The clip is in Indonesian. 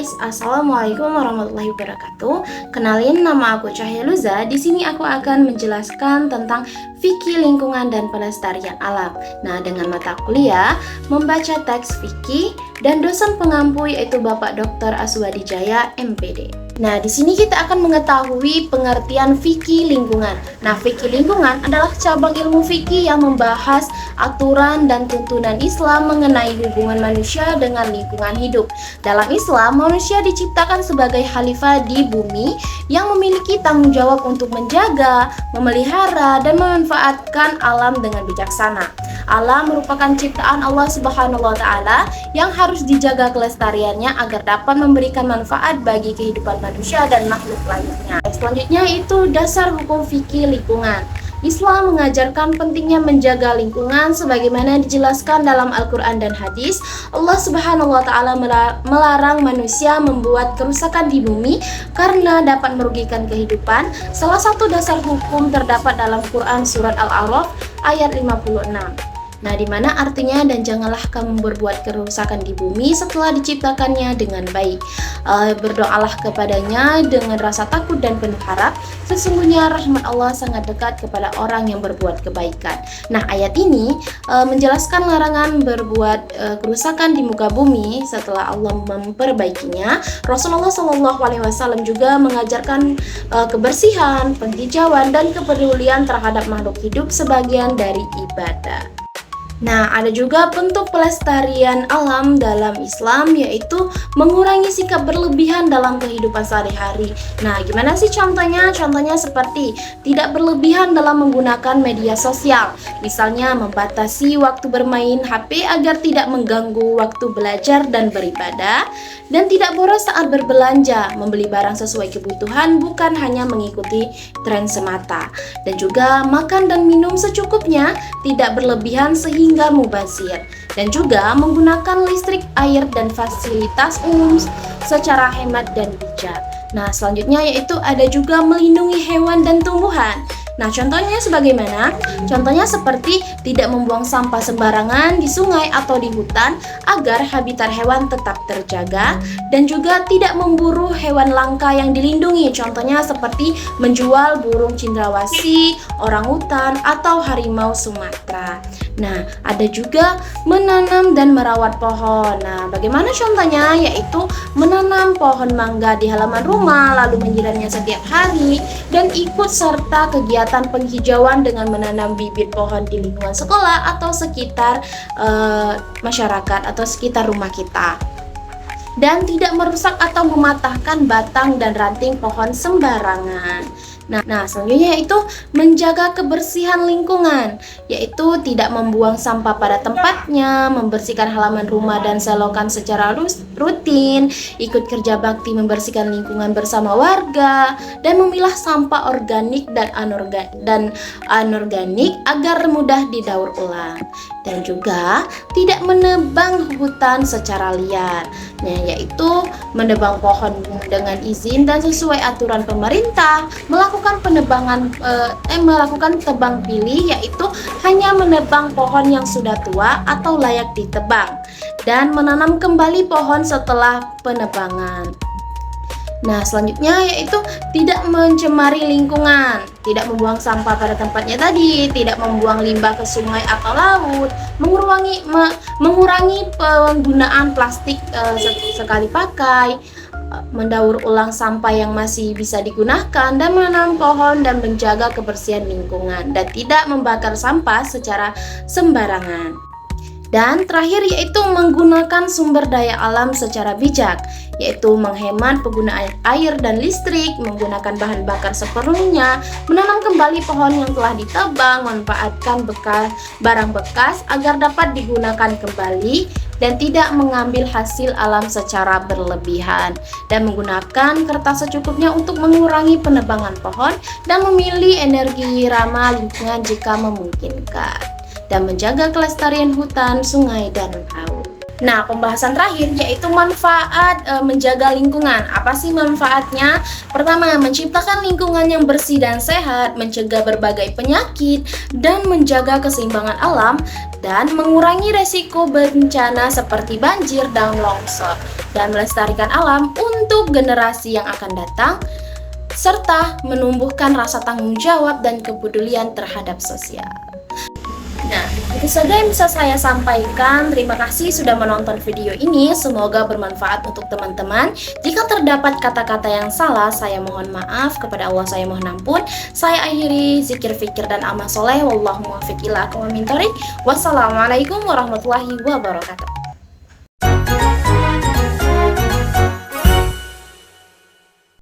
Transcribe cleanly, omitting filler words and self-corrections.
guys, assalamualaikum warahmatullahi wabarakatuh. Kenalin, nama aku Cahya Luza. Di sini aku akan menjelaskan tentang fikih lingkungan dan pelestarian alam. Nah, dengan mata kuliah membaca teks fikih dan dosen pengampu yaitu Bapak Dr. Aswadijaya MPD. Nah, di sini kita akan mengetahui pengertian fikih lingkungan. Nah, fikih lingkungan adalah cabang ilmu fikih yang membahas aturan dan tuntunan Islam mengenai hubungan manusia dengan lingkungan hidup. Dalam Islam, manusia diciptakan sebagai khalifah di bumi yang memiliki tanggung jawab untuk menjaga, memelihara, dan memanfaatkan alam dengan bijaksana. Alam merupakan ciptaan Allah Subhanahu wa Ta'ala yang harus dijaga kelestariannya agar dapat memberikan manfaat bagi kehidupan manusia dan makhluk lainnya. Selanjutnya itu dasar hukum fikih lingkungan. Islam mengajarkan pentingnya menjaga lingkungan sebagaimana dijelaskan dalam Al-Quran dan hadis. Allah Subhanahu wa Ta'ala melarang manusia membuat kerusakan di bumi karena dapat merugikan kehidupan. Salah satu dasar hukum terdapat dalam Quran surat Al-A'raf ayat 56. Nah, di mana artinya, dan janganlah kamu berbuat kerusakan di bumi setelah diciptakannya dengan baik. Berdoalah kepadanya dengan rasa takut dan penuh harap. Sesungguhnya rahmat Allah sangat dekat kepada orang yang berbuat kebaikan. Nah, ayat ini menjelaskan larangan berbuat kerusakan di muka bumi setelah Allah memperbaikinya. Rasulullah SAW juga mengajarkan kebersihan, penghijauan, dan kepedulian terhadap makhluk hidup sebagian dari ibadah. Nah, ada juga bentuk pelestarian alam dalam Islam, yaitu mengurangi sikap berlebihan dalam kehidupan sehari-hari. Nah, gimana sih contohnya? Contohnya seperti tidak berlebihan dalam menggunakan media sosial. Misalnya membatasi waktu bermain HP agar tidak mengganggu waktu belajar dan beribadah. Dan tidak boros saat berbelanja, membeli barang sesuai kebutuhan, bukan hanya mengikuti tren semata. Dan juga makan dan minum secukupnya, tidak berlebihan sehingga mubazir, dan juga menggunakan listrik, air, dan fasilitas umum secara hemat dan bijak. Nah, selanjutnya yaitu ada juga melindungi hewan dan tumbuhan. Nah, contohnya sebagaimana? Contohnya seperti tidak membuang sampah sembarangan di sungai atau di hutan agar habitat hewan tetap terjaga, dan juga tidak memburu hewan langka yang dilindungi. Contohnya seperti menjual burung cendrawasih, orangutan, atau harimau Sumatera. Nah, ada juga menanam dan merawat pohon. Nah, bagaimana contohnya? Yaitu menanam pohon mangga di halaman rumah, lalu menyiramnya setiap hari, dan ikut serta kegiatan penghijauan dengan menanam bibit pohon di lingkungan sekolah atau sekitar masyarakat atau sekitar rumah kita. Dan tidak merusak atau mematahkan batang dan ranting pohon sembarangan. Nah, selanjutnya yaitu menjaga kebersihan lingkungan, yaitu tidak membuang sampah pada tempatnya, membersihkan halaman rumah dan selokan secara rutin, ikut kerja bakti membersihkan lingkungan bersama warga, dan memilah sampah organik dan anorganik agar mudah didaur ulang. Dan juga tidak menebang hutan secara liar, yaitu menebang pohon dengan izin dan sesuai aturan pemerintah, melakukan tebang pilih, yaitu hanya menebang pohon yang sudah tua atau layak ditebang, dan menanam kembali pohon setelah penebangan. Nah, selanjutnya yaitu tidak mencemari lingkungan, tidak membuang sampah pada tempatnya tadi, tidak membuang limbah ke sungai atau laut, mengurangi penggunaan plastik sekali pakai, mendaur ulang sampah yang masih bisa digunakan, dan menanam pohon dan menjaga kebersihan lingkungan, dan tidak membakar sampah secara sembarangan. Dan terakhir yaitu menggunakan sumber daya alam secara bijak, yaitu menghemat penggunaan air dan listrik, menggunakan bahan bakar seperlunya, menanam kembali pohon yang telah ditebang, memanfaatkan barang bekas agar dapat digunakan kembali, dan tidak mengambil hasil alam secara berlebihan, dan menggunakan kertas secukupnya untuk mengurangi penebangan pohon, dan memilih energi ramah lingkungan jika memungkinkan, dan menjaga kelestarian hutan, sungai, dan laut. Nah, pembahasan terakhir yaitu manfaat menjaga lingkungan. Apa sih manfaatnya? Pertama, menciptakan lingkungan yang bersih dan sehat, mencegah berbagai penyakit, dan menjaga keseimbangan alam, dan mengurangi resiko bencana seperti banjir dan longsor, dan melestarikan alam untuk generasi yang akan datang, serta menumbuhkan rasa tanggung jawab dan kepedulian terhadap sosial. Nah, itu saja yang bisa saya sampaikan. Terima kasih sudah menonton video ini. Semoga bermanfaat untuk teman-teman. Jika terdapat kata-kata yang salah, saya mohon maaf. Kepada Allah saya mohon ampun. Saya akhiri zikir, fikir, dan amal soleh. Wallahu muwaffiq ila aqwamit thoriq. Wassalamualaikum warahmatullahi wabarakatuh.